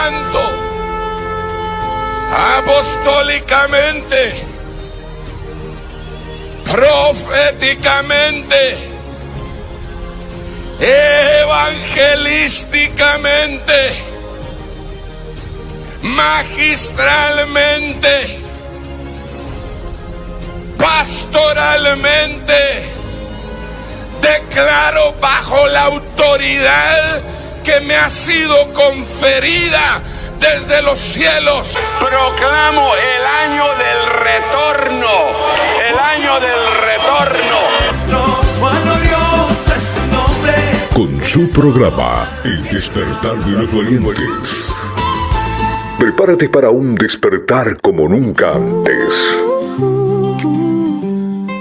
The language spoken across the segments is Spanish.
Santo, apostólicamente, proféticamente, evangelísticamente, magistralmente, pastoralmente, declaro bajo la autoridad que me ha sido conferida desde los cielos. Proclamo el año del retorno, el año del retorno. Con su programa, El Despertar de los Valientes. Prepárate para un despertar como nunca antes.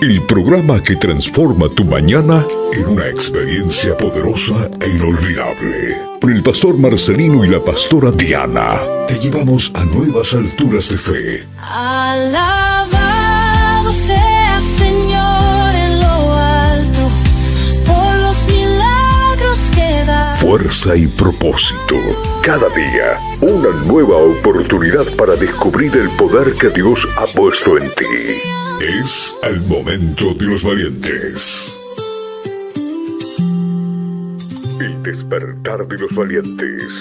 El programa que transforma tu mañana en una experiencia poderosa e inolvidable. Con el pastor Marcelino y la pastora Diana, te llevamos a nuevas alturas de fe. Alabado sea Señor en lo alto, por los milagros que da. Fuerza y propósito. Cada día, una nueva oportunidad para descubrir el poder que Dios ha puesto en ti. Es el momento de los valientes. El despertar de los valientes.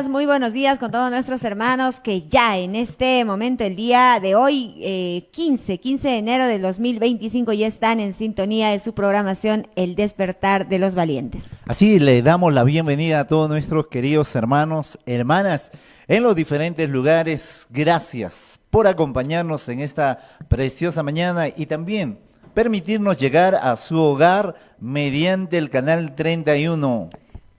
Muy buenos días con todos nuestros hermanos que ya en este momento, el día de hoy, 15 de enero del 2025, ya están en sintonía de su programación El Despertar de los Valientes. Así le damos la bienvenida a todos nuestros queridos hermanos, hermanas, en los diferentes lugares. Gracias por acompañarnos en esta preciosa mañana y también permitirnos llegar a su hogar mediante el canal 31.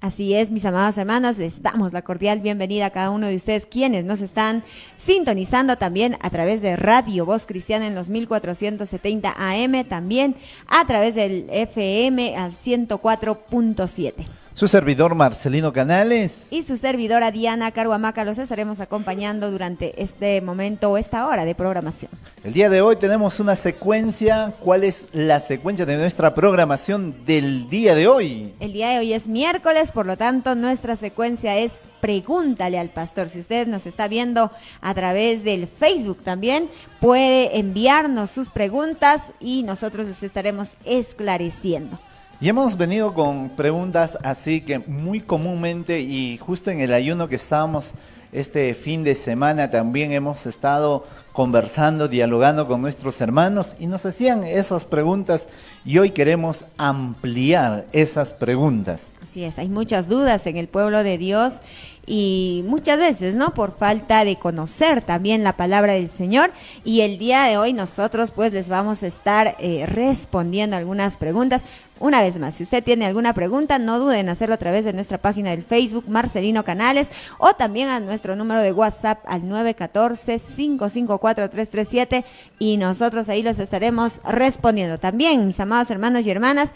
Así es, mis amados hermanos, les damos la cordial bienvenida a cada uno de ustedes quienes nos están sintonizando también a través de Radio Voz Cristiana en los 1470 AM, también a través del FM al 104.7. Su servidor Marcelino Canales y su servidora Diana Caruamaca los estaremos acompañando durante este momento o esta hora de programación. El día de hoy tenemos una secuencia. ¿Cuál es la secuencia de nuestra programación del día de hoy? El día de hoy es miércoles, por lo tanto nuestra secuencia es Pregúntale al Pastor. Si usted nos está viendo a través del Facebook también, puede enviarnos sus preguntas y nosotros les estaremos esclareciendo. Y hemos venido con preguntas así que muy comúnmente, y justo en el ayuno que estábamos este fin de semana también hemos estado conversando, dialogando con nuestros hermanos y nos hacían esas preguntas y hoy queremos ampliar esas preguntas. Así es, hay muchas dudas en el pueblo de Dios y muchas veces, ¿no?, por falta de conocer también la palabra del Señor, y el día de hoy nosotros pues les vamos a estar respondiendo algunas preguntas. Una vez más, si usted tiene alguna pregunta, no duden en hacerlo a través de nuestra página del Facebook, Marcelino Canales, o también a nuestro número de WhatsApp al 914-554-337, y nosotros ahí los estaremos respondiendo. También, mis amados hermanos y hermanas,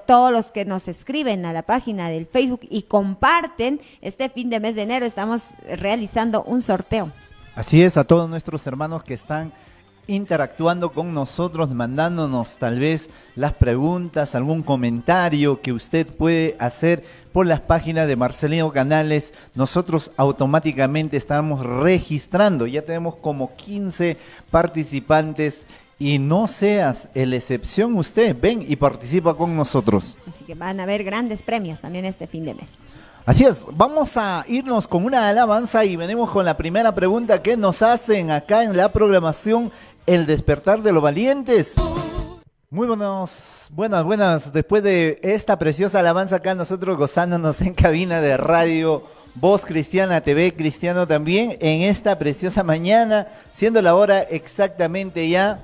todos los que nos escriben a la página del Facebook y comparten, este fin de mes de enero estamos realizando un sorteo. Así es, a todos nuestros hermanos que están interactuando con nosotros, mandándonos tal vez las preguntas, algún comentario que usted puede hacer por las páginas de Marcelino Canales. Nosotros automáticamente estamos registrando, ya tenemos como 15 participantes y no seas la excepción usted, ven y participa con nosotros. Así que van a haber grandes premios también este fin de mes. Así es, vamos a irnos con una alabanza y venimos con la primera pregunta que nos hacen acá en la programación El Despertar de los Valientes. Muy buenas, después de esta preciosa alabanza acá nosotros gozándonos en cabina de Radio Voz Cristiana, TV Cristiano también, en esta preciosa mañana, siendo la hora exactamente ya.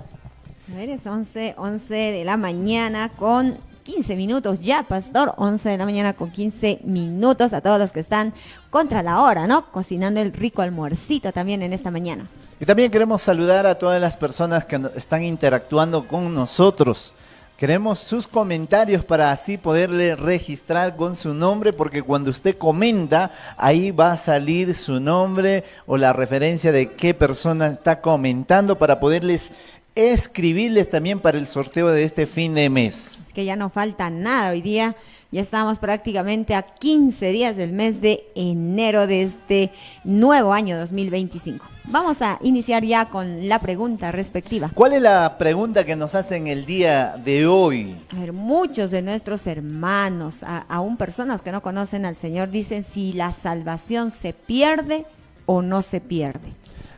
A ver, es 11 de la mañana con 15 minutos ya, pastor, 11 de la mañana con 15 minutos a todos los que están contra la hora, ¿no? Cocinando el rico almuercito también en esta mañana. Y también queremos saludar a todas las personas que están interactuando con nosotros. Queremos sus comentarios para así poderle registrar con su nombre, porque cuando usted comenta, ahí va a salir su nombre o la referencia de qué persona está comentando para poderles escribirles también para el sorteo de este fin de mes. Que ya no falta nada hoy día. Ya estamos prácticamente a 15 días del mes de enero de este nuevo año 2025. Vamos a iniciar ya con la pregunta respectiva. ¿Cuál es la pregunta que nos hacen el día de hoy? A ver, muchos de nuestros hermanos, aún personas que no conocen al Señor, dicen si la salvación se pierde o no se pierde.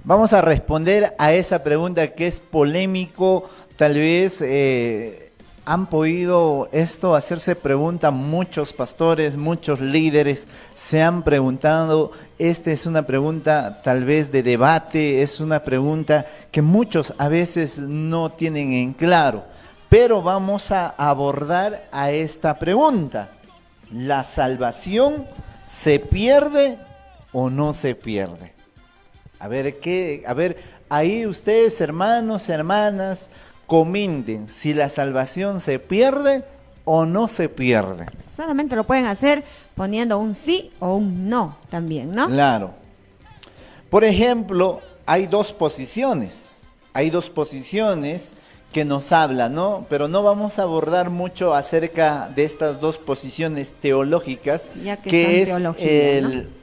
Vamos a responder a esa pregunta que es polémico, tal vez han podido hacerse pregunta muchos pastores, muchos líderes se han preguntado. Esta es una pregunta tal vez de debate, es una pregunta que muchos a veces no tienen en claro, pero vamos a abordar a esta pregunta. ¿La salvación se pierde o no se pierde? A ver, ahí ustedes, hermanos, hermanas, comenten si la salvación se pierde o no se pierde. Solamente lo pueden hacer poniendo un sí o un no también, ¿no? Claro. Por ejemplo, hay dos posiciones que nos hablan, ¿no? Pero no vamos a abordar mucho acerca de estas dos posiciones teológicas, ya que es son teología, ¿no?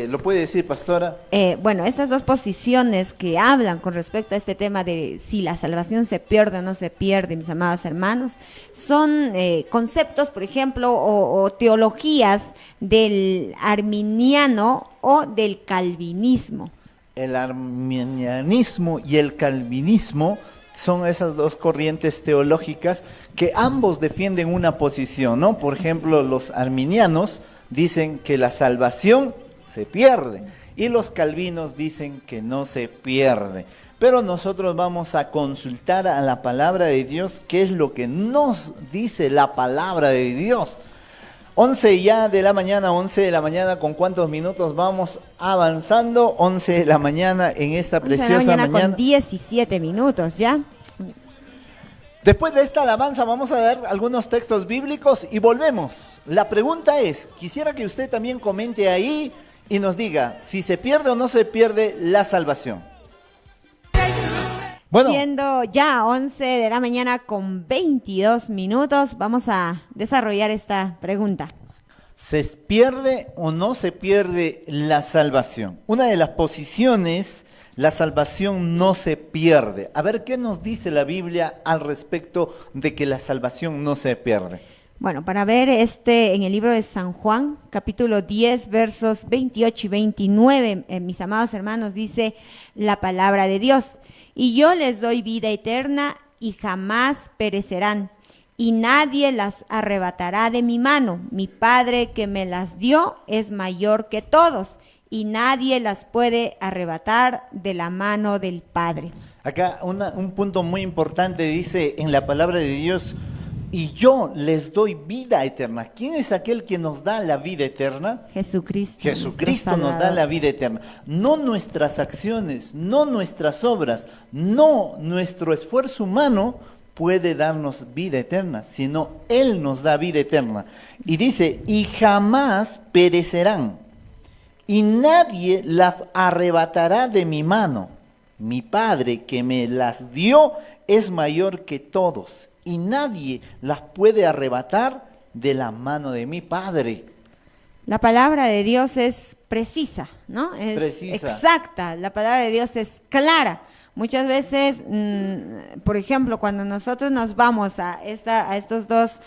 ¿Lo puede decir, pastora? Bueno, estas dos posiciones que hablan con respecto a este tema de si la salvación se pierde o no se pierde, mis amados hermanos, son conceptos, por ejemplo, o teologías del arminiano o del calvinismo. El arminianismo y el calvinismo son esas dos corrientes teológicas que ambos defienden una posición, ¿no? Por ejemplo, los arminianos dicen que la salvación se pierde y los calvinos dicen que no se pierde. Pero nosotros vamos a consultar a la palabra de Dios, qué es lo que nos dice la palabra de Dios. 11 ya de la mañana, 11 de la mañana, ¿con cuántos minutos vamos avanzando? 11 de la mañana en esta preciosa mañana. Con 17 minutos ya. Después de esta alabanza vamos a dar algunos textos bíblicos y volvemos. La pregunta es, quisiera que usted también comente ahí y nos diga si se pierde o no se pierde la salvación. Bueno, siendo ya 11 de la mañana con 22 minutos, vamos a desarrollar esta pregunta. ¿Se pierde o no se pierde la salvación? Una de las posiciones, la salvación no se pierde. A ver, ¿qué nos dice la Biblia al respecto de que la salvación no se pierde? Bueno, para ver en el libro de San Juan, capítulo 10, versos 28 y 29, mis amados hermanos, dice la palabra de Dios. Y yo les doy vida eterna y jamás perecerán, y nadie las arrebatará de mi mano. Mi Padre que me las dio es mayor que todos, y nadie las puede arrebatar de la mano del Padre. Acá un punto muy importante dice en la palabra de Dios, y yo les doy vida eterna. ¿Quién es aquel que nos da la vida eterna? Jesucristo. Jesucristo nos da la vida eterna. No nuestras acciones, no nuestras obras, no nuestro esfuerzo humano puede darnos vida eterna, sino Él nos da vida eterna. Y dice, y jamás perecerán, y nadie las arrebatará de mi mano. Mi Padre que me las dio es mayor que todos, y nadie las puede arrebatar de la mano de mi Padre. La palabra de Dios es precisa, ¿no? Es precisa. Exacta, la palabra de Dios es clara. Muchas veces, por ejemplo, cuando nosotros nos vamos a estos dos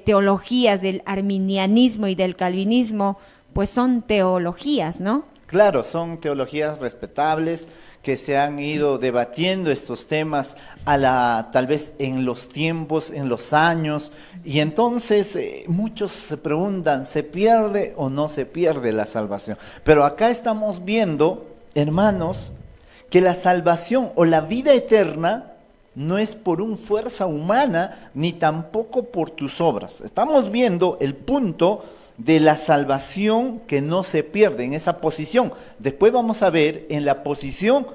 teologías del arminianismo y del calvinismo, pues son teologías, ¿no? Claro, son teologías respetables que se han ido debatiendo estos temas tal vez en los tiempos, en los años, y entonces muchos se preguntan, ¿se pierde o no se pierde la salvación? Pero acá estamos viendo, hermanos, que la salvación o la vida eterna no es por una fuerza humana, ni tampoco por tus obras. Estamos viendo el punto de la salvación que no se pierde en esa posición. Después vamos a ver en la posición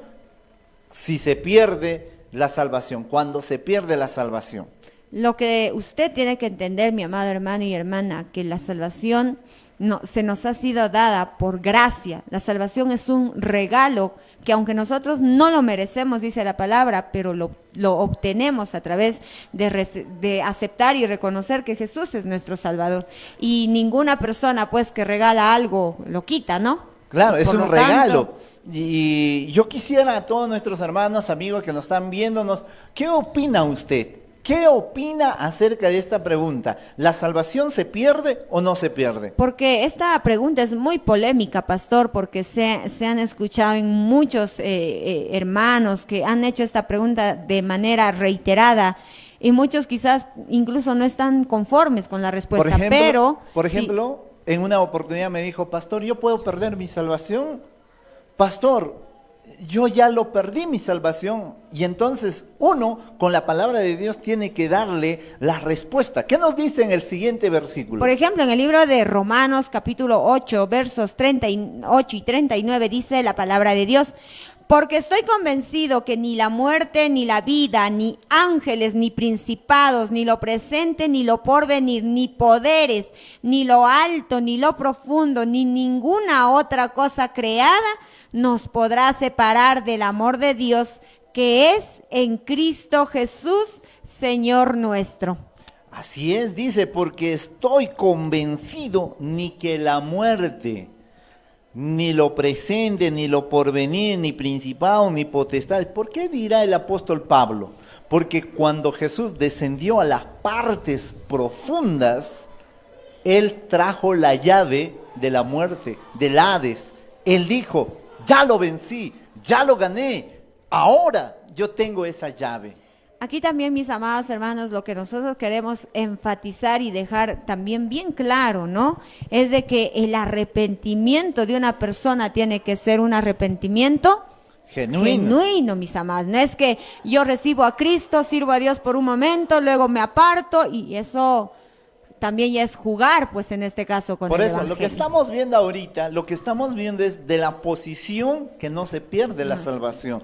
si se pierde la salvación, cuando se pierde la salvación. Lo que usted tiene que entender, mi amado hermano y hermana, que la salvación no, se nos ha sido dada por gracia. La salvación es un regalo que aunque nosotros no lo merecemos, dice la palabra, pero lo obtenemos a través de aceptar y reconocer que Jesús es nuestro Salvador. Y ninguna persona pues que regala algo lo quita, ¿no? Claro, es Por un lo regalo. tanto, Y yo quisiera a todos nuestros hermanos, amigos que nos están viéndonos, ¿qué opina usted? ¿Qué opina acerca de esta pregunta? ¿La salvación se pierde o no se pierde? porque esta pregunta es muy polémica, pastor, porque se han escuchado en muchos hermanos que han hecho esta pregunta de manera reiterada y muchos quizás incluso no están conformes con la respuesta, Por ejemplo, en una oportunidad me dijo, pastor, ¿yo puedo perder mi salvación? Pastor, yo ya lo perdí mi salvación. Y entonces uno con la palabra de Dios tiene que darle la respuesta. ¿Qué nos dice en el siguiente versículo? Por ejemplo, en el libro de Romanos capítulo 8, versos 38 y 39 dice la palabra de Dios: porque estoy convencido que ni la muerte, ni la vida, ni ángeles, ni principados, ni lo presente, ni lo porvenir, ni poderes, ni lo alto, ni lo profundo, ni ninguna otra cosa creada nos podrá separar del amor de Dios que es en Cristo Jesús, Señor nuestro. Así es, dice, porque estoy convencido ni que la muerte, ni lo presente, ni lo porvenir, ni principado, ni potestad. ¿Por qué dirá el apóstol Pablo? Porque cuando Jesús descendió a las partes profundas, Él trajo la llave de la muerte, del Hades. Él dijo, ya lo vencí, ya lo gané, ahora yo tengo esa llave. Aquí también, mis amados hermanos, lo que nosotros queremos enfatizar y dejar también bien claro, ¿no? Es de que el arrepentimiento de una persona tiene que ser un arrepentimiento genuino, mis amados. No es que yo recibo a Cristo, sirvo a Dios por un momento, luego me aparto y eso también ya es jugar, pues en este caso con el Por eso, evangelio. lo que estamos viendo ahorita, lo que estamos viendo es de la posición que no se pierde la salvación.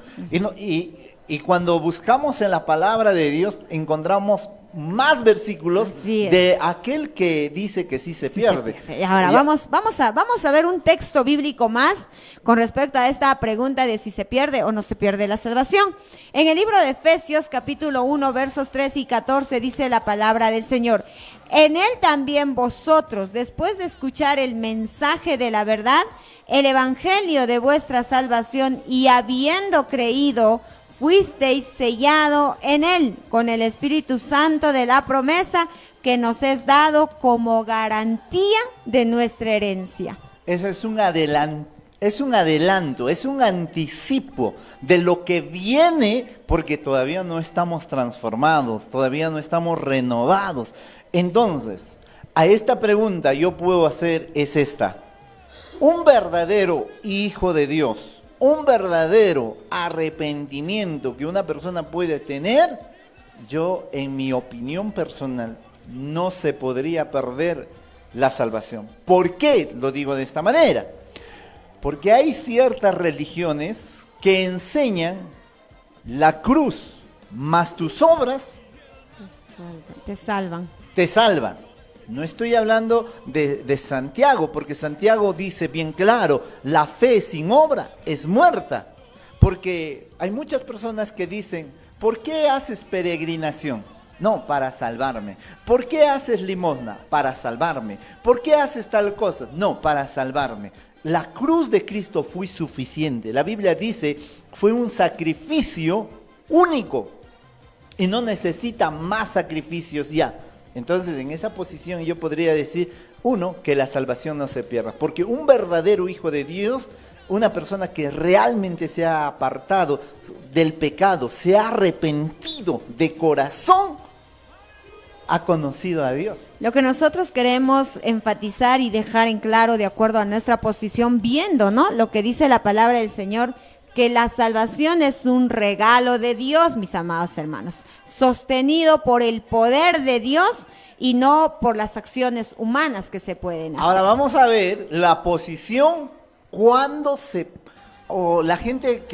Y cuando buscamos en la palabra de Dios, encontramos más versículos de aquel que dice que sí se pierde. Y ahora vamos a ver un texto bíblico más con respecto a esta pregunta de si se pierde o no se pierde la salvación. En el libro de Efesios capítulo 1 versos 13 y 14 dice la palabra del Señor: en él también vosotros, después de escuchar el mensaje de la verdad, el evangelio de vuestra salvación, y habiendo creído, fuisteis sellado en él con el Espíritu Santo de la promesa, que nos es dado como garantía de nuestra herencia. Eso es un adelanto, es un anticipo de lo que viene, porque todavía no estamos transformados, todavía no estamos renovados. Entonces, a esta pregunta yo puedo hacer es esta: un verdadero hijo de Dios, un verdadero arrepentimiento que una persona puede tener, yo en mi opinión personal, no se podría perder la salvación. ¿Por qué lo digo de esta manera? Porque hay ciertas religiones que enseñan la cruz más tus obras Te salvan. te salvan. No estoy hablando de Santiago, porque Santiago dice bien claro, la fe sin obra es muerta. Porque hay muchas personas que dicen, ¿por qué haces peregrinación? No, para salvarme. ¿Por qué haces limosna? Para salvarme. ¿Por qué haces tal cosa? No, para salvarme. La cruz de Cristo fue suficiente. La Biblia dice, fue un sacrificio único y no necesita más sacrificios ya. Entonces, en esa posición yo podría decir, uno, que la salvación no se pierda, porque un verdadero hijo de Dios, una persona que realmente se ha apartado del pecado, se ha arrepentido de corazón, ha conocido a Dios. Lo que nosotros queremos enfatizar y dejar en claro de acuerdo a nuestra posición, viendo, ¿no?, lo que dice la palabra del Señor, que la salvación es un regalo de Dios, mis amados hermanos, sostenido por el poder de Dios y no por las acciones humanas que se pueden hacer. Ahora vamos a ver la posición o la gente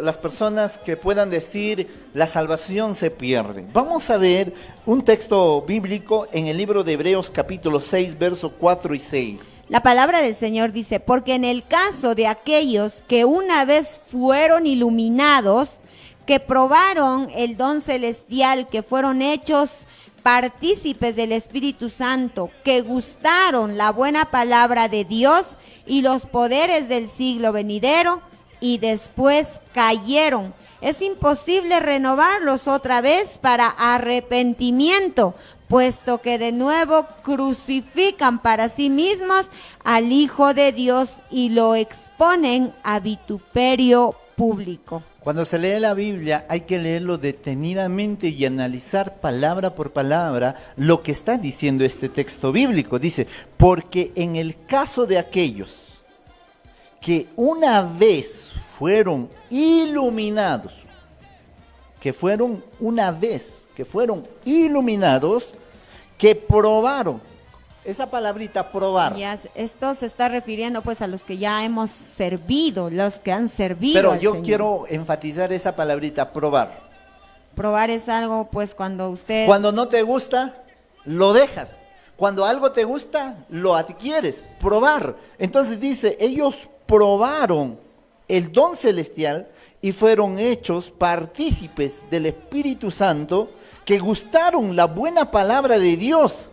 las personas que puedan decir la salvación se pierde. Vamos a ver un texto bíblico en el libro de Hebreos capítulo 6, versos 4 y 6. La palabra del Señor dice, porque en el caso de aquellos que una vez fueron iluminados, que probaron el don celestial, que fueron hechos partícipes del Espíritu Santo, que gustaron la buena palabra de Dios y los poderes del siglo venidero, y después cayeron. Es imposible renovarlos otra vez para arrepentimiento, puesto que de nuevo crucifican para sí mismos al Hijo de Dios y lo exponen a vituperio público. Cuando se lee la Biblia hay que leerlo detenidamente y analizar palabra por palabra lo que está diciendo este texto bíblico. Dice, porque en el caso de aquellos que una vez fueron iluminados, que fueron iluminados, que probaron. Esa palabrita probar. Esto se está refiriendo pues a los que ya hemos servido, los que han servido. Pero al yo Señor. quiero enfatizar esa palabrita, probar. Probar es algo pues cuando usted... Cuando no te gusta, lo dejas. Cuando algo te gusta, lo adquieres. Probar. Entonces dice, ellos probaron el don celestial y fueron hechos partícipes del Espíritu Santo, que gustaron la buena palabra de Dios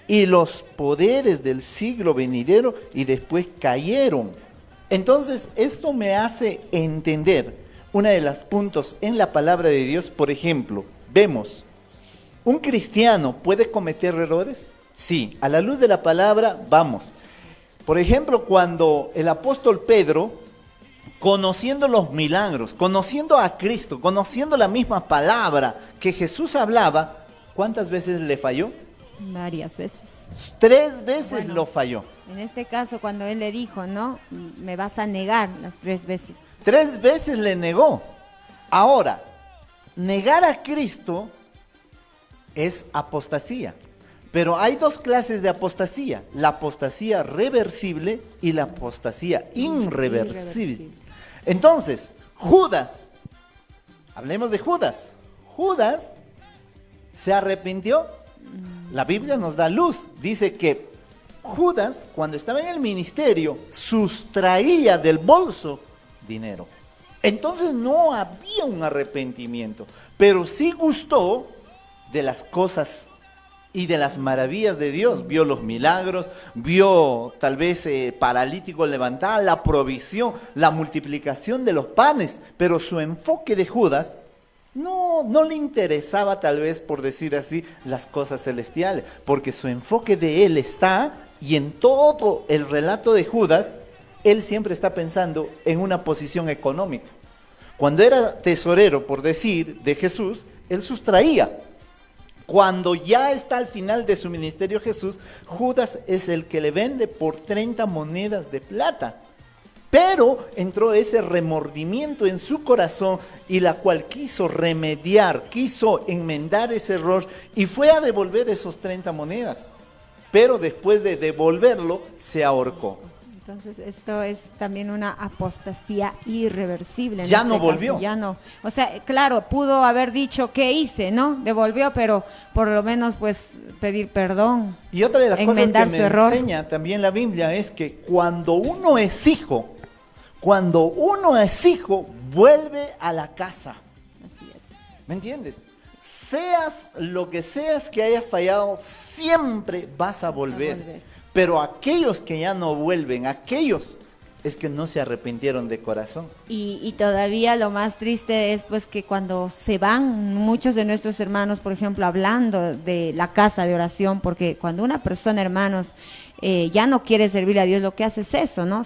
y los poderes del siglo venidero, y después cayeron. Entonces esto me hace entender uno de los puntos en la palabra de Dios. Por ejemplo, vemos, ¿un cristiano puede cometer errores? Sí, a la luz de la palabra vamos. Por ejemplo, cuando el apóstol Pedro, conociendo los milagros, conociendo a Cristo, conociendo la misma palabra que Jesús hablaba, ¿cuántas veces le falló? Varias veces. 3 veces lo falló. En este caso, cuando él le dijo, ¿no? Me vas a negar las 3 veces. 3 veces le negó. Ahora, negar a Cristo es apostasía. Pero hay 2 clases de apostasía: la apostasía reversible y la apostasía irreversible. Entonces, Judas, hablemos de Judas. Judas se arrepintió. La Biblia nos da luz. Dice que Judas, cuando estaba en el ministerio, sustraía del bolso dinero. Entonces no había un arrepentimiento, pero sí gustó de las cosas y de las maravillas de Dios. Vio los milagros, vio tal vez paralíticos levantar, la provisión, la multiplicación de los panes, pero su enfoque de Judas no le interesaba, tal vez por decir así, las cosas celestiales, porque su enfoque de él está, y en todo el relato de Judas, él siempre está pensando en una posición económica. Cuando era tesorero, por decir, de Jesús, él sustraía. Cuando ya está al final de su ministerio Jesús, Judas es el que le vende por 30 monedas de plata. Pero entró ese remordimiento en su corazón, y la cual quiso remediar, quiso enmendar ese error, y fue a devolver esos 30 monedas. Pero después de devolverlo, se ahorcó. Entonces esto es también una apostasía irreversible. Ya no volvió. Ya no. O sea, claro, pudo haber dicho qué hice, ¿no? Devolvió, pero por lo menos pues pedir perdón. Y otra de las cosas que me error. enseña también la Biblia es que cuando uno es hijo, vuelve a la casa. Así es. ¿Me entiendes? Seas lo que seas que hayas fallado, siempre vas a volver. Pero aquellos que ya no vuelven, aquellos es que no se arrepintieron de corazón. Y todavía lo más triste es pues que cuando se van muchos de nuestros hermanos, por ejemplo, hablando de la casa de oración, porque cuando una persona, hermanos, ya no quiere servir a Dios, lo que hace es eso, ¿no?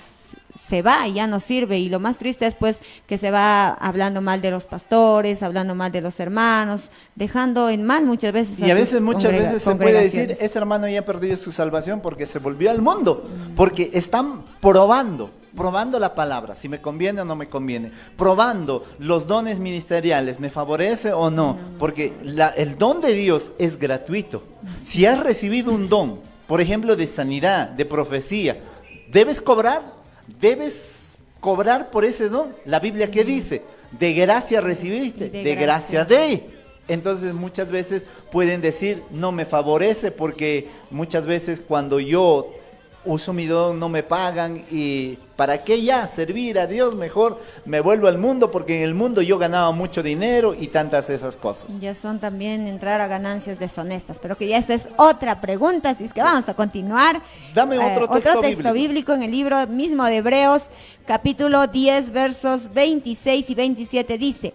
Se va y ya no sirve. Y lo más triste es pues que se va hablando mal de los pastores, hablando mal de los hermanos, dejando en mal muchas veces. Y a veces, muchas veces se puede decir, ese hermano ya perdió su salvación porque se volvió al mundo, porque están probando la palabra, si me conviene o no me conviene, probando los dones ministeriales, ¿me favorece o no? Porque el don de Dios es gratuito. Si has recibido un don, por ejemplo, de sanidad, de profecía, ¿debes cobrar? ¿Debes cobrar por ese don. La Biblia, ¿qué dice? De gracia recibiste, de gracia de. Entonces muchas veces pueden decir, no me favorece porque muchas veces cuando yo uso mi don no me pagan y ¿para qué ya servir a Dios? Mejor me vuelvo al mundo porque en el mundo yo ganaba mucho dinero y tantas esas cosas. Ya son también entrar a ganancias deshonestas, pero que ya esa es otra pregunta, así es que vamos a continuar. Dame otro texto bíblico en el libro mismo de Hebreos, capítulo 10, versos 26 y 27 dice: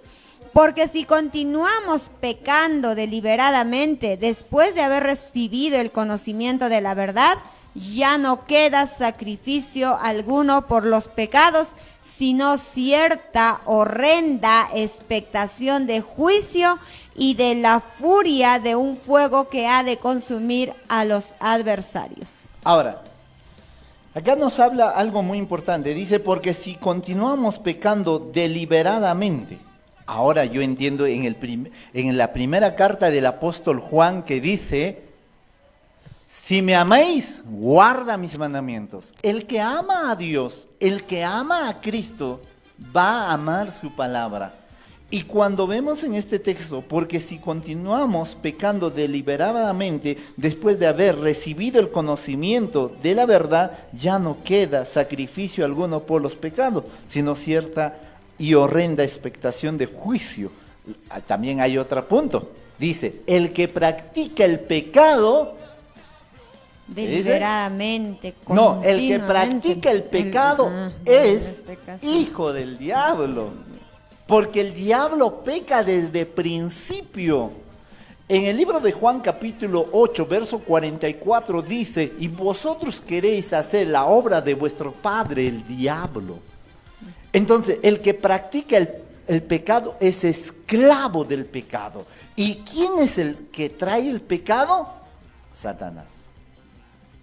porque si continuamos pecando deliberadamente después de haber recibido el conocimiento de la verdad, ya no queda sacrificio alguno por los pecados, sino cierta horrenda expectación de juicio y de la furia de un fuego que ha de consumir a los adversarios. Ahora, acá nos habla algo muy importante. Dice, porque si continuamos pecando deliberadamente. Ahora yo entiendo en la primera carta del apóstol Juan que dice, si me amáis, guarda mis mandamientos. El que ama a Dios, el que ama a Cristo, va a amar su palabra. Y cuando vemos en este texto, porque si continuamos pecando deliberadamente después de haber recibido el conocimiento de la verdad, ya no queda sacrificio alguno por los pecados, sino cierta y horrenda expectación de juicio. También hay otro punto. Dice, el que practica el pecado... deliberadamente, no, el que practica el pecado es hijo del diablo. Porque el diablo peca desde principio. En el libro de Juan capítulo 8, verso 44 dice, y vosotros queréis hacer la obra de vuestro padre, el diablo. Entonces, el que practica el pecado es esclavo del pecado. ¿Y quién es el que trae el pecado? Satanás.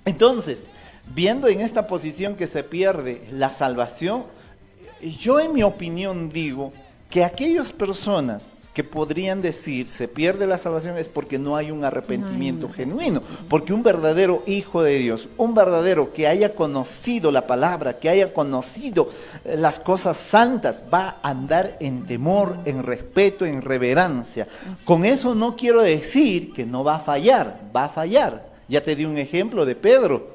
Entonces, viendo en esta posición que se pierde la salvación, yo en mi opinión digo que aquellas personas que podrían decir se pierde la salvación es porque no hay un arrepentimiento genuino, porque un verdadero hijo de Dios, un verdadero que haya conocido la palabra, que haya conocido las cosas santas, va a andar en temor, en respeto, en reverencia. Con eso no quiero decir que no va a fallar, va a fallar. Ya te di un ejemplo de Pedro,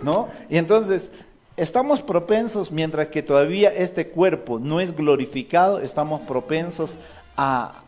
¿no? Y entonces estamos propensos, mientras que todavía este cuerpo no es glorificado, estamos propensos a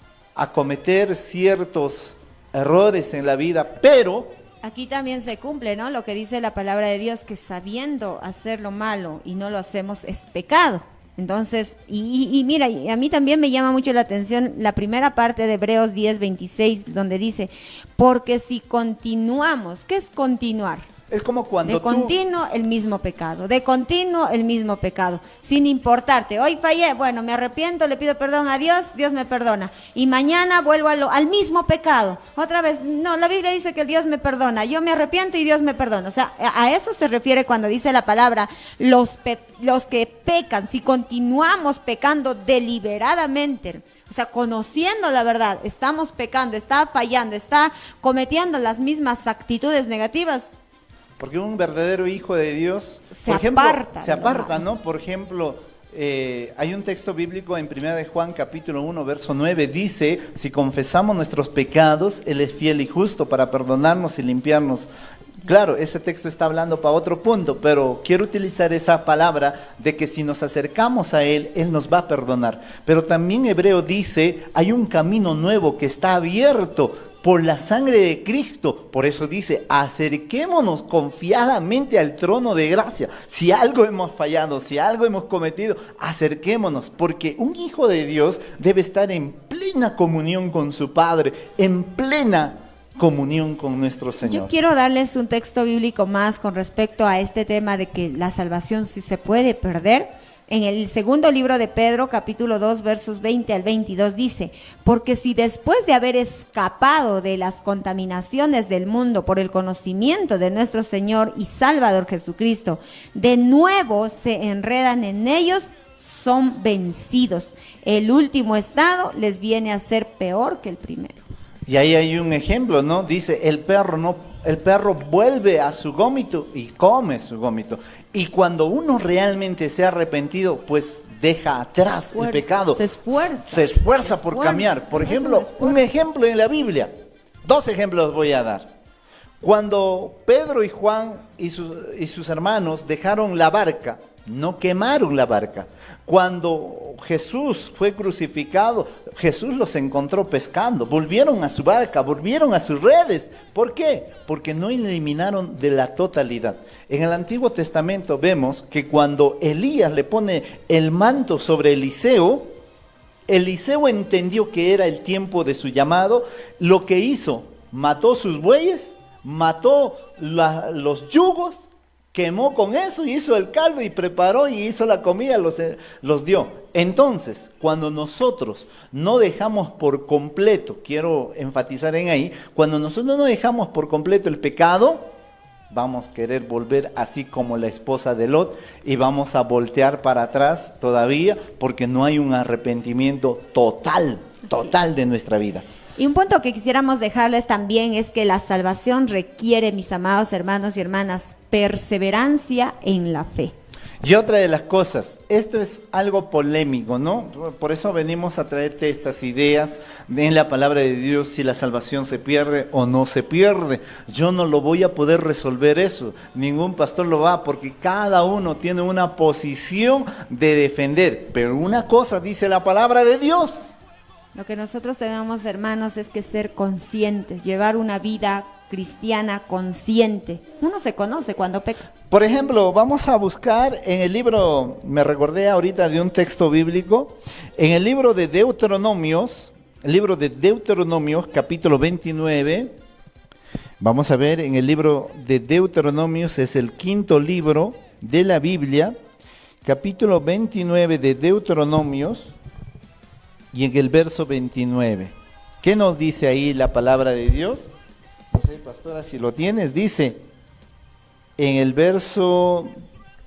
cometer ciertos errores en la vida, pero... Aquí también se cumple, ¿no? Lo que dice la palabra de Dios, que sabiendo hacer lo malo y no lo hacemos es pecado. Entonces, y mira, y a mí también me llama mucho la atención la primera parte de Hebreos 10, 26, donde dice, porque si continuamos, ¿qué es continuar? Es como cuando de continuo el mismo pecado, de continuo el mismo pecado, sin importarte. Hoy fallé, bueno, me arrepiento, le pido perdón a Dios, Dios me perdona. Y mañana vuelvo al mismo pecado. Otra vez, no, la Biblia dice que Dios me perdona, yo me arrepiento y Dios me perdona. O sea, a eso se refiere cuando dice la palabra, los que pecan, si continuamos pecando deliberadamente, o sea, conociendo la verdad, estamos pecando, está fallando, está cometiendo las mismas actitudes negativas. Porque un verdadero hijo de Dios, se aparta, ¿no? Por ejemplo, hay un texto bíblico en 1 de Juan capítulo 1, verso 9, dice, si confesamos nuestros pecados, Él es fiel y justo para perdonarnos y limpiarnos. Claro, ese texto está hablando para otro punto, pero quiero utilizar esa palabra de que si nos acercamos a Él, Él nos va a perdonar. Pero también Hebreo dice, hay un camino nuevo que está abierto por la sangre de Cristo. Por eso dice, acerquémonos confiadamente al trono de gracia. Si algo hemos fallado, si algo hemos cometido, acerquémonos, porque un hijo de Dios debe estar en plena comunión con su Padre, en plena comunión con nuestro Señor. Yo quiero darles un texto bíblico más con respecto a este tema de que la salvación sí se puede perder. En el segundo libro de Pedro, capítulo 2, versos 20 al 22, dice, porque si después de haber escapado de las contaminaciones del mundo por el conocimiento de nuestro Señor y Salvador Jesucristo, de nuevo se enredan en ellos, son vencidos. El último estado les viene a ser peor que el primero. Y ahí hay un ejemplo, ¿no? Dice, el perro no el perro vuelve a su gómito y come su gómito. Y cuando uno realmente se ha arrepentido, pues deja atrás el pecado. Se esfuerza por cambiar. Por ejemplo, un ejemplo en la Biblia. 2 ejemplos voy a dar. Cuando Pedro y Juan y sus hermanos dejaron la barca, no quemaron la barca. Cuando Jesús fue crucificado, Jesús los encontró pescando. Volvieron a su barca, volvieron a sus redes. ¿Por qué? Porque no eliminaron de la totalidad. En el Antiguo Testamento vemos que cuando Elías le pone el manto sobre Eliseo, Eliseo entendió que era el tiempo de su llamado. Lo que hizo, mató sus bueyes, mató los yugos, quemó con eso y hizo el caldo y preparó y hizo la comida, los dio. Entonces, cuando nosotros no dejamos por completo, quiero enfatizar en ahí, cuando nosotros no dejamos por completo el pecado, vamos a querer volver así como la esposa de Lot y vamos a voltear para atrás todavía porque no hay un arrepentimiento total de nuestra vida. Y un punto que quisiéramos dejarles también es que la salvación requiere, mis amados hermanos y hermanas, perseverancia en la fe. Y otra de las cosas, esto es algo polémico, ¿no? Por eso venimos a traerte estas ideas en la palabra de Dios, si la salvación se pierde o no se pierde. Yo no lo voy a poder resolver eso, ningún pastor lo va, porque cada uno tiene una posición de defender. Pero una cosa dice la palabra de Dios. Lo que nosotros tenemos, hermanos, es que ser conscientes, llevar una vida cristiana consciente. Uno se conoce cuando peca. Por ejemplo, vamos a buscar en el libro, me recordé ahorita de un texto bíblico, en el libro de Deuteronomios, capítulo 29, vamos a ver, en el libro de Deuteronomios, es el 5.º libro de la Biblia, capítulo 29 de Deuteronomios, y en el verso 29. ¿Qué nos dice ahí la palabra de Dios? No sé, pastora, si lo tienes, dice, en el verso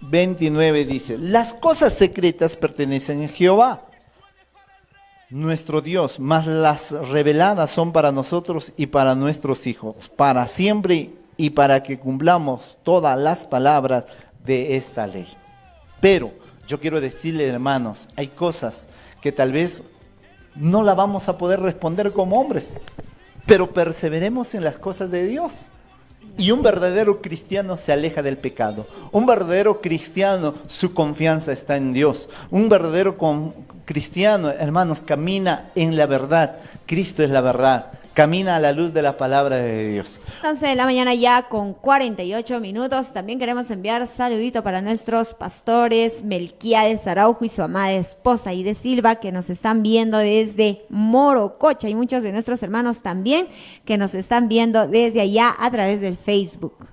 29 dice, las cosas secretas pertenecen a Jehová, nuestro Dios, mas las reveladas son para nosotros y para nuestros hijos, para siempre y para que cumplamos todas las palabras de esta ley. Pero yo quiero decirle, hermanos, hay cosas que tal vez no la vamos a poder responder como hombres, pero perseveremos en las cosas de Dios. Y un verdadero cristiano se aleja del pecado. Un verdadero cristiano, su confianza está en Dios. Un verdadero cristiano, hermanos, camina en la verdad. Cristo es la verdad. Camina a la luz de la palabra de Dios. 11 de la mañana ya con 48 minutos. También queremos enviar saludito para nuestros pastores Melquiades Araujo y su amada esposa Ide Silva, que nos están viendo desde Morococha, y muchos de nuestros hermanos también que nos están viendo desde allá a través del Facebook.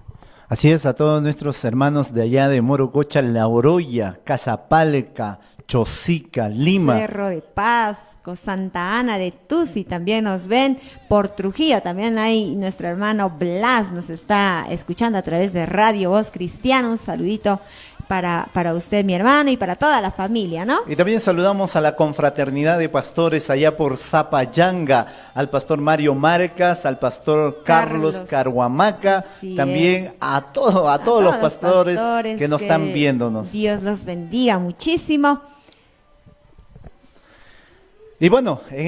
Así es, a todos nuestros hermanos de allá de Morococha, La Oroya, Casapalca, Chosica, Lima, Cerro de Pasco, Santa Ana de Tusi también nos ven, por Trujillo también hay nuestro hermano Blas, nos está escuchando a través de Radio Voz Cristiana. Un saludito para usted, mi hermano, y para toda la familia, ¿no? Y también saludamos a la confraternidad de pastores allá por Zapayanga, al pastor Mario Marcas, al pastor Carlos Carhuamaca, también es. a todos los pastores que nos están viéndonos. Dios los bendiga muchísimo. Y bueno, en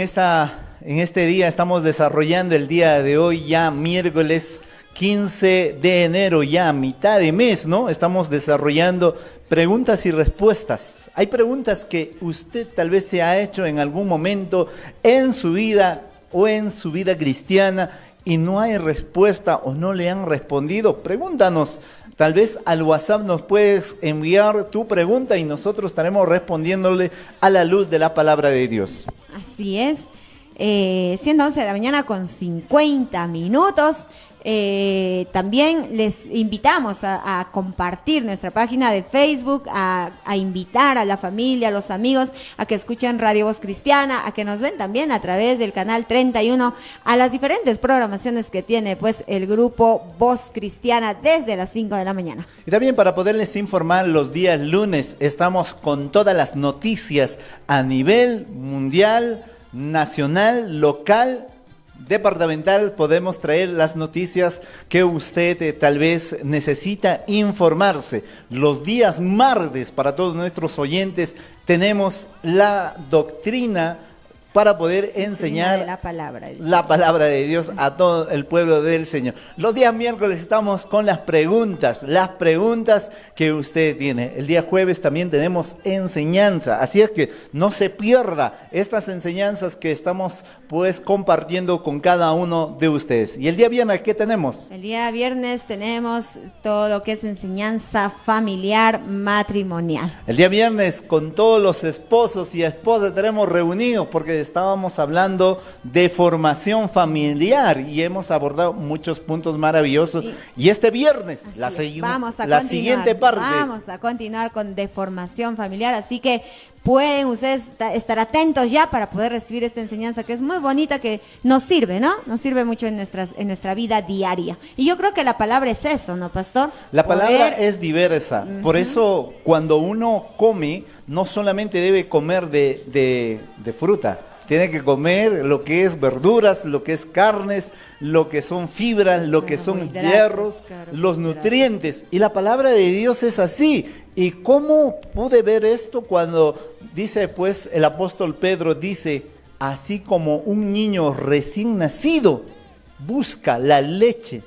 este día estamos desarrollando el día de hoy, ya miércoles 15 de enero, ya a mitad de mes, ¿no? Estamos desarrollando preguntas y respuestas. Hay preguntas que usted tal vez se ha hecho en algún momento en su vida o en su vida cristiana y no hay respuesta o no le han respondido. Pregúntanos. Tal vez al WhatsApp nos puedes enviar tu pregunta y nosotros estaremos respondiéndole a la luz de la palabra de Dios. Así es. Siendo 11 de la mañana con 50 minutos. También les invitamos a compartir nuestra página de Facebook, a invitar a la familia, a los amigos a que escuchen Radio Voz Cristiana, a que nos ven también a través del canal 31, a las diferentes programaciones que tiene pues el grupo Voz Cristiana desde las 5 de la mañana. Y también para poderles informar, los días lunes estamos con todas las noticias a nivel mundial, nacional, local, departamental podemos traer las noticias que usted tal vez necesita informarse. Los días martes, para todos nuestros oyentes, tenemos la doctrina para poder enseñar la palabra de Dios a todo el pueblo del Señor. Los días miércoles estamos con las preguntas que usted tiene. El día jueves también tenemos enseñanza, así es que no se pierda estas enseñanzas que estamos pues compartiendo con cada uno de ustedes. Y el día viernes, ¿qué tenemos? El día viernes tenemos todo lo que es enseñanza familiar matrimonial. El día viernes con todos los esposos y esposas estaremos reunidos porque estábamos hablando de formación familiar y hemos abordado muchos puntos maravillosos. Y este viernes, la siguiente parte. Vamos a continuar con de formación familiar, así que pueden ustedes estar atentos ya para poder recibir esta enseñanza que es muy bonita, que nos sirve, ¿no? Nos sirve mucho en nuestra vida diaria. Y yo creo que la palabra es eso, ¿no, pastor? La palabra es diversa. Por eso, cuando uno come, no solamente debe comer de fruta. Tiene que comer lo que es verduras, lo que es carnes, lo que son fibras, lo que son hierros, los nutrientes. Y la palabra de Dios es así. ¿Y cómo pude ver esto cuando dice pues el apóstol Pedro, dice, así como un niño recién nacido busca la leche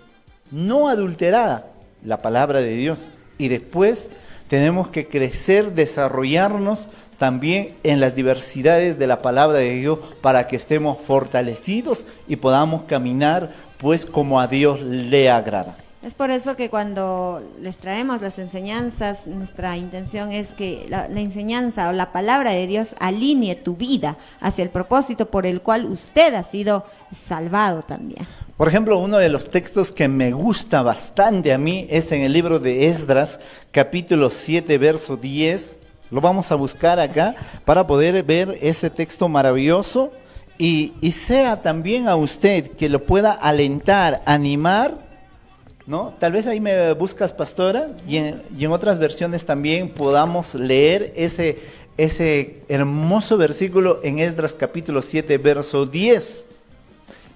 no adulterada, la palabra de Dios, y después tenemos que crecer, desarrollarnos también en las diversidades de la palabra de Dios para que estemos fortalecidos y podamos caminar pues como a Dios le agrada. Es por eso que cuando les traemos las enseñanzas, nuestra intención es que la enseñanza o la palabra de Dios alinee tu vida hacia el propósito por el cual usted ha sido salvado también. Por ejemplo, uno de los textos que me gusta bastante a mí es en el libro de Esdras, capítulo 7, verso 10. Lo vamos a buscar acá para poder ver ese texto maravilloso y sea también a usted que lo pueda alentar, animar, ¿no? Tal vez ahí me buscas, pastora, y en otras versiones también podamos leer ese hermoso versículo en Esdras capítulo 7, verso 10,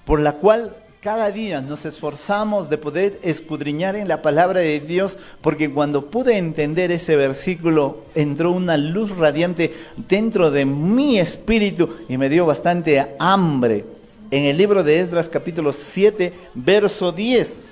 por la cual cada día nos esforzamos de poder escudriñar en la palabra de Dios, porque cuando pude entender ese versículo, entró una luz radiante dentro de mi espíritu y me dio bastante hambre. En el libro de Esdras capítulo 7, verso 10.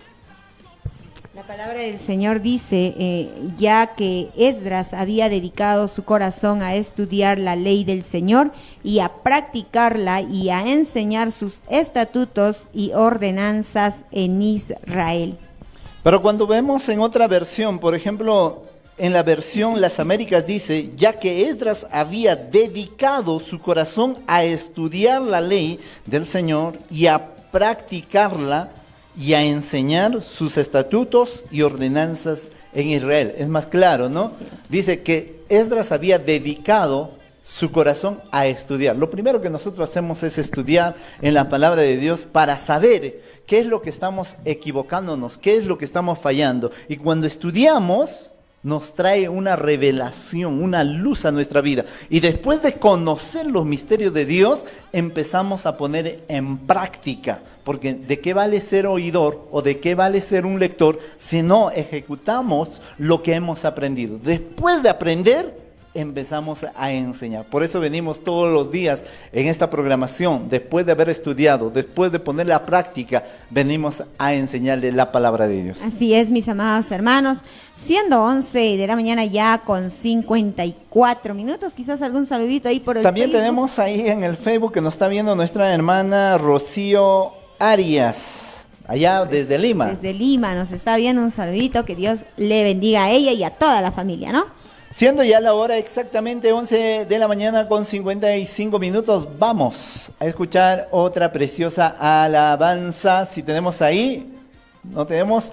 La palabra del Señor dice, ya que Esdras había dedicado su corazón a estudiar la ley del Señor y a practicarla y a enseñar sus estatutos y ordenanzas en Israel. Pero cuando vemos en otra versión, por ejemplo, en la versión Las Américas dice, ya que Esdras había dedicado su corazón a estudiar la ley del Señor y a practicarla, y a enseñar sus estatutos y ordenanzas en Israel. Es más claro, ¿no? Dice que Esdras había dedicado su corazón a estudiar. Lo primero que nosotros hacemos es estudiar en la palabra de Dios para saber qué es lo que estamos equivocándonos, qué es lo que estamos fallando. Y cuando estudiamos, nos trae una revelación, una luz a nuestra vida. Y después de conocer los misterios de Dios, empezamos a poner en práctica. Porque ¿de qué vale ser oidor o de qué vale ser un lector si no ejecutamos lo que hemos aprendido? Después de aprender, empezamos a enseñar. Por eso venimos todos los días en esta programación, después de haber estudiado, después de ponerla a práctica, venimos a enseñarle la palabra de Dios. Así es, mis amados hermanos, siendo 11 de la mañana ya con 54 minutos, quizás algún saludito ahí por el También Facebook. tenemos ahí en el Facebook que nos está viendo nuestra hermana Rocío Arias, allá desde Lima. Desde Lima nos está viendo, un saludito, que Dios le bendiga a ella y a toda la familia, ¿no? Siendo ya la hora exactamente 11 de la mañana con 55 minutos, vamos a escuchar otra preciosa alabanza. Si tenemos ahí, no tenemos.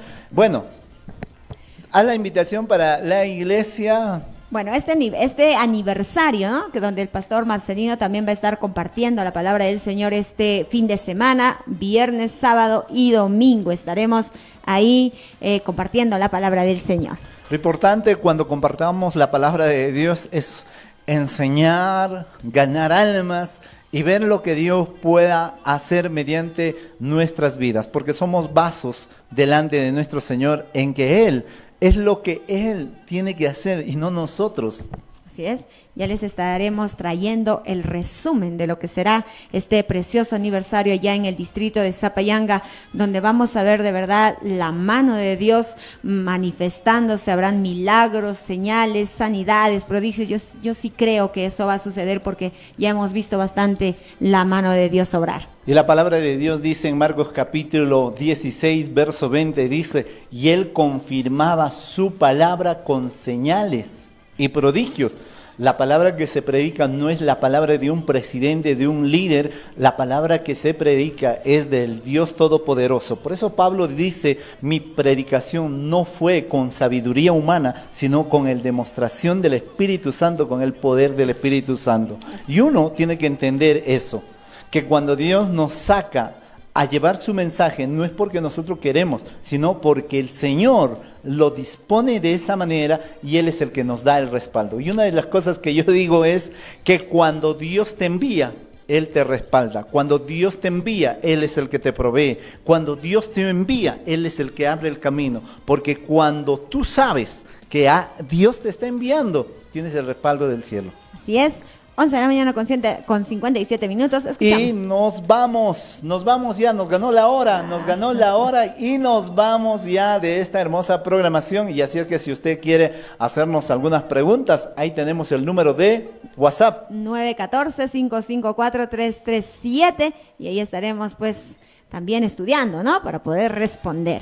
A la invitación para la iglesia. Bueno, este aniversario, ¿no? Que donde el pastor Marcelino también va a estar compartiendo la palabra del Señor este fin de semana, viernes, sábado y domingo. Estaremos ahí compartiendo la palabra del Señor. Lo importante cuando compartamos la palabra de Dios es enseñar, ganar almas y ver lo que Dios pueda hacer mediante nuestras vidas, porque somos vasos delante de nuestro Señor en que Él es lo que Él tiene que hacer y no nosotros. Así es, ya les estaremos trayendo el resumen de lo que será este precioso aniversario allá en el distrito de Zapayanga, donde vamos a ver de verdad la mano de Dios manifestándose. Habrán milagros, señales, sanidades, prodigios. Yo sí creo que eso va a suceder porque ya hemos visto bastante la mano de Dios obrar. Y la palabra de Dios dice en Marcos capítulo 16, verso 20, dice, y Él confirmaba su palabra con señales y prodigios. La palabra que se predica no es la palabra de un presidente, de un líder. La palabra que se predica es del Dios Todopoderoso. Por eso Pablo dice, mi predicación no fue con sabiduría humana, sino con la demostración del Espíritu Santo, con el poder del Espíritu Santo. Y uno tiene que entender eso, que cuando Dios nos saca a llevar su mensaje, no es porque nosotros queremos, sino porque el Señor lo dispone de esa manera y Él es el que nos da el respaldo. Y una de las cosas que yo digo es que cuando Dios te envía, Él te respalda. Cuando Dios te envía, Él es el que te provee. Cuando Dios te envía, Él es el que abre el camino. Porque cuando tú sabes que Dios te está enviando, tienes el respaldo del cielo. Así es. 11 de la mañana con 57 minutos, escuchamos. Y nos vamos ya, nos ganó la hora y nos vamos ya de esta hermosa programación. Y así es que si usted quiere hacernos algunas preguntas, ahí tenemos el número de WhatsApp. 914-554-337 y ahí estaremos pues también estudiando, ¿no? Para poder responder.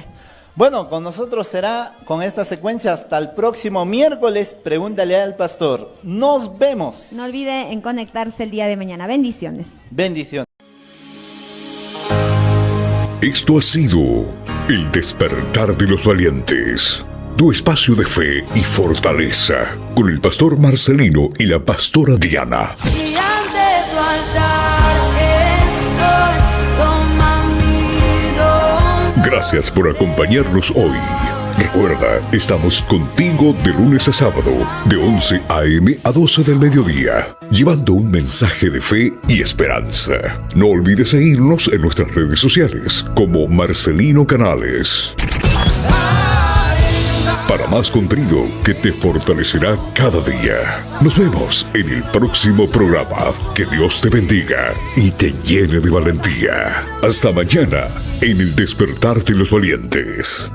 Bueno, con nosotros será con esta secuencia hasta el próximo miércoles. Pregúntale al pastor. Nos vemos. No olvide en conectarse el día de mañana. Bendiciones. Bendiciones. Esto ha sido El Despertar de los Valientes, tu espacio de fe y fortaleza, con el pastor Marcelino y la pastora Diana. Y ante tu altar estoy, toma mi don. Gracias por acompañarnos hoy. Recuerda, estamos contigo de lunes a sábado, de 11 a.m. a 12 del mediodía, llevando un mensaje de fe y esperanza. No olvides seguirnos en nuestras redes sociales como Marcelino Canales. Para más contenido que te fortalecerá cada día. Nos vemos en el próximo programa. Que Dios te bendiga y te llene de valentía. Hasta mañana en El Despertar de los Valientes.